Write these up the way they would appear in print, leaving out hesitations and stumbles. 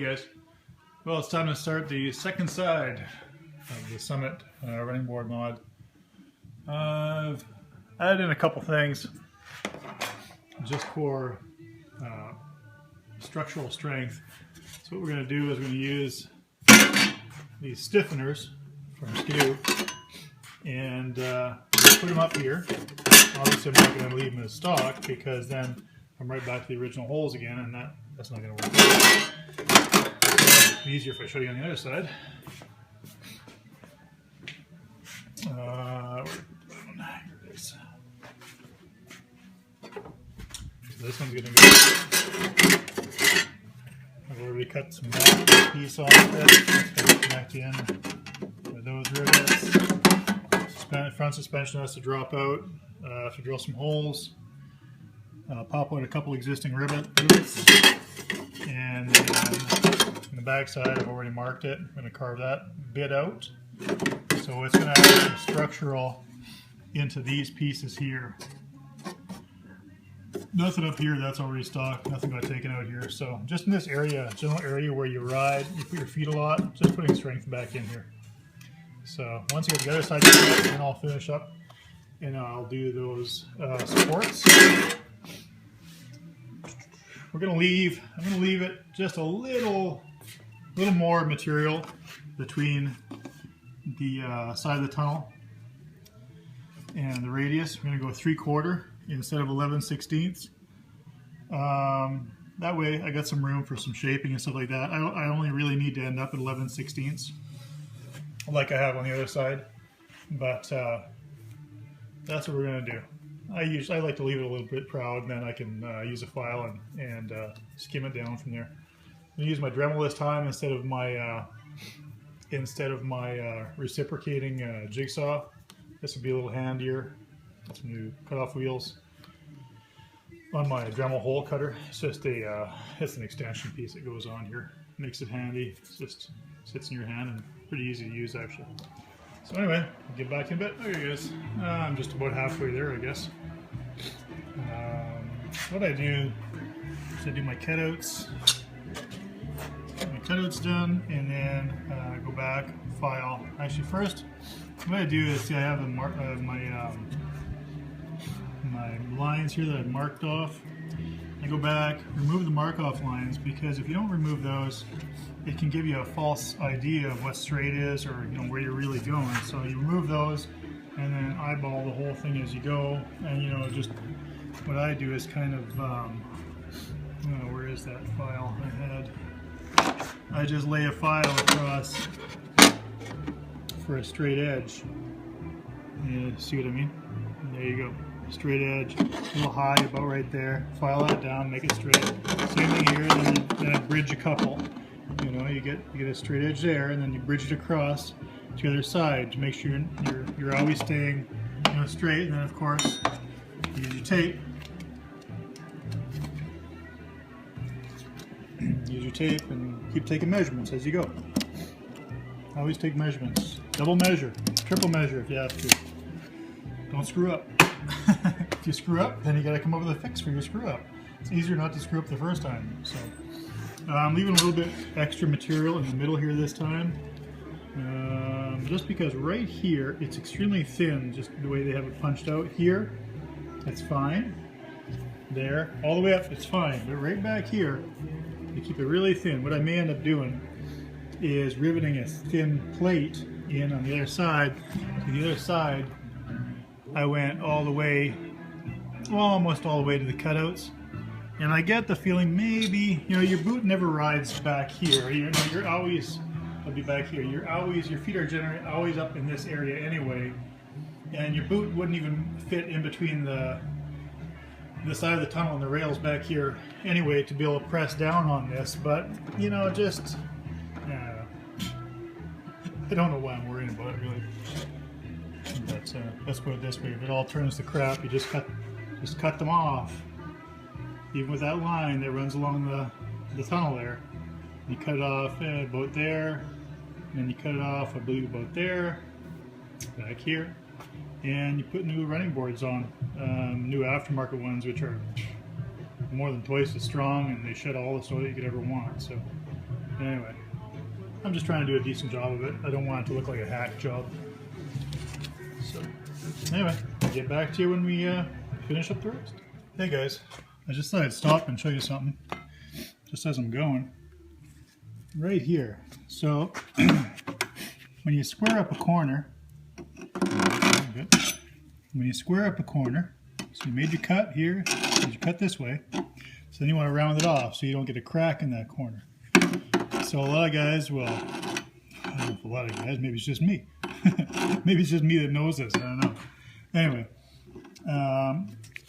guys. Well, it's time to start the second side of the Summit running board mod. I've added in a couple things just for structural strength. So what we're going to do is we're going to use these stiffeners from Skidoo and put them up here. Obviously I'm not going to leave them as stock because then I'm right back to the original holes again, and that's not going to work. It's easier if I show you on the other side. This one's going to go. I've already cut some back piece off it. It's going to connect in with those rivets. Front suspension has to drop out. I have to drill some holes. Pop out a couple existing rivets, and then on the back side I've already marked it. I'm going to carve that bit out, so it's going to add some structural into these pieces here. Nothing up here, that's already stock. Nothing got taken out here. So just in this area, general area where you ride, you put your feet a lot, just putting strength back in here. So once you get the other side, then I'll finish up and I'll do those supports. I'm going to leave it just a little more material between the side of the tunnel and the radius. We're going to go 3/4 instead of 11/16. That way I got some room for some shaping and stuff like that. I only really need to end up at 11/16 like I have on the other side, but that's what we're going to do. I like to leave it a little bit proud, and then I can use a file and skim it down from there. I'm going to use my Dremel this time instead of my reciprocating jigsaw. This would be a little handier. Got some new cutoff wheels on my Dremel hole cutter. It's just it's an extension piece that goes on here. Makes it handy. It just sits in your hand and pretty easy to use actually. So anyway, I'll get back in a bit. There you guys. I'm just about halfway there, I guess. What I do is I do my cutouts. Get my cutouts done, and then go back, file. Actually, first, what I do is, see, I have my lines here that I've marked off. I go back, remove the mark off lines, because if you don't remove those, it can give you a false idea of what straight is, or where you're really going. So you remove those and then eyeball the whole thing as you go. And just what I do is kind of where is that file I had? I just lay a file across for a straight edge. You see what I mean? There you go. Straight edge, a little high, about right there. File that down, make it straight. Same thing here, then I bridge a couple. You get a straight edge there, and then you bridge it across to the other side to make sure you're always staying straight. And then of course you use your tape. Use your tape and keep taking measurements as you go. Always take measurements. Double measure, triple measure if you have to. Don't screw up. If you screw up, then you got to come up with a fix for your screw up. It's easier not to screw up the first time. So I'm leaving a little bit extra material in the middle here this time, just because right here it's extremely thin, just the way they have it punched out here. It's fine. There, all the way up, it's fine. But right back here, you keep it really thin. What I may end up doing is riveting a thin plate in on the other side. To the other side, I went all the way, well, almost all the way to the cutouts. And I get the feeling maybe, your boot never rides back here. You're always, I'll be back here. Your feet are generally always up in this area anyway. And your boot wouldn't even fit in between the side of the tunnel and the rails back here anyway to be able to press down on this. But, just, I don't know why I'm worrying about it really. But let's put it this way: if it all turns to crap, you just cut them off. Even with that line that runs along the tunnel there, you cut it off about there, and then you cut it off, I believe, about there, back here, and you put new running boards on, new aftermarket ones, which are more than twice as strong, and they shed all the soil you could ever want. So Anyway, I'm just trying to do a decent job of it. I don't want it to look like a hack job. So, anyway, I'll get back to you when we finish up the rest. Hey guys, I just thought I'd stop and show you something, just as I'm going. Right here. So, when you square up a corner, when you square up a corner, so you made your cut here, you cut this way, so then you want to round it off so you don't get a crack in that corner. So a lot of guys, well, I don't know if a lot of guys, maybe it's just me. Maybe it's just me that knows this, I don't know. Anyway,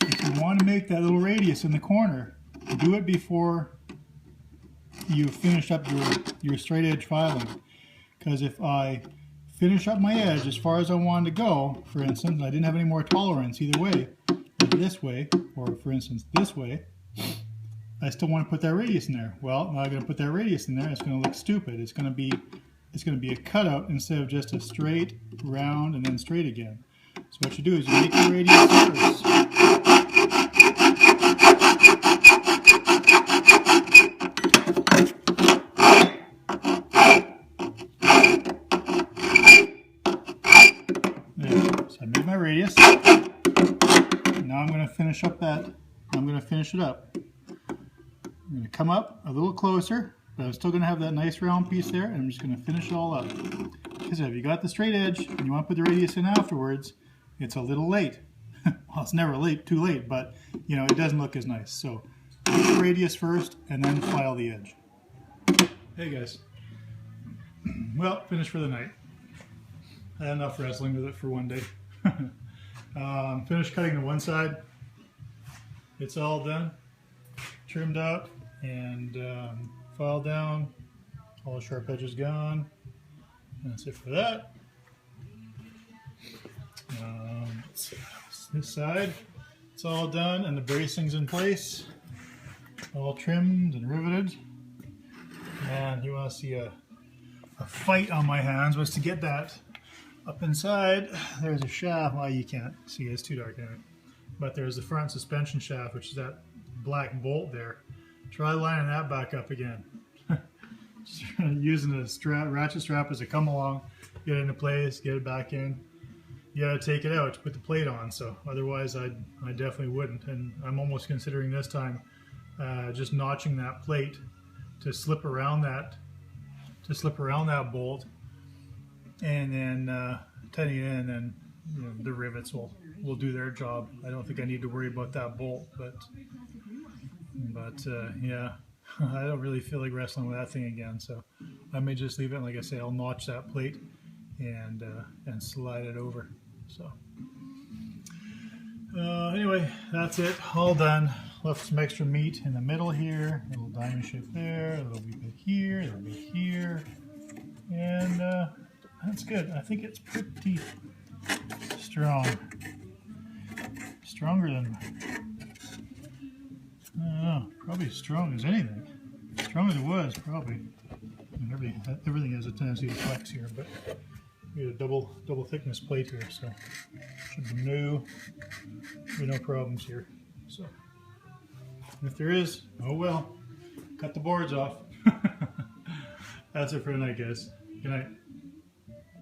if you want to make that little radius in the corner, do it before you finish up your straight edge filing. Because if I finish up my edge as far as I wanted to go, for instance, I didn't have any more tolerance either way, like this way, or for instance this way, I still want to put that radius in there. Well, now I'm going to put that radius in there. It's going to look stupid. It's going to be a cutout instead of just a straight, round, and then straight again. So what you do is you make your radius first. There. So I made my radius. Now I'm going to finish up that. I'm going to finish it up. I'm going to come up a little closer, but I'm still going to have that nice round piece there, and I'm just going to finish it all up. Because if you got the straight edge and you want to put the radius in afterwards, it's a little late. Well, it's never too late, but you know, it doesn't look as nice. So put the radius first and then file the edge. Hey guys. Well, finished for the night. I had enough wrestling with it for one day. Finished cutting the one side. It's all done. Trimmed out and filed down. All the sharp edges gone. And that's it for that. This side, it's all done, and the bracing's in place, all trimmed and riveted. And you want to see a fight on my hands was to get that up inside. There's a shaft. Well, you can't see it, it's too dark anyway. But there's the front suspension shaft, which is that black bolt there. Try lining that back up again. Just using a ratchet strap as it come along, get it into place, get it back in. You gotta take it out to put the plate on, so otherwise I definitely wouldn't. And I'm almost considering this time just notching that plate to slip around that bolt, and then tightening it in, and then you know, the rivets will do their job. I don't think I need to worry about that bolt, but yeah, I don't really feel like wrestling with that thing again, so I may just leave it. And like I say, I'll notch that plate and slide it over. So anyway, that's it, all done. Left some extra meat in the middle here, a little diamond shape there, a little bit here, a little bit here, and that's good. I think it's pretty strong, stronger than, I don't know, probably as strong as anything, as strong as it was probably. I mean, everything has a tendency to flex here, but we got a double thickness plate here, so should be no problems here. So if there is, oh well, cut the boards off. That's it for tonight, guys. Good night.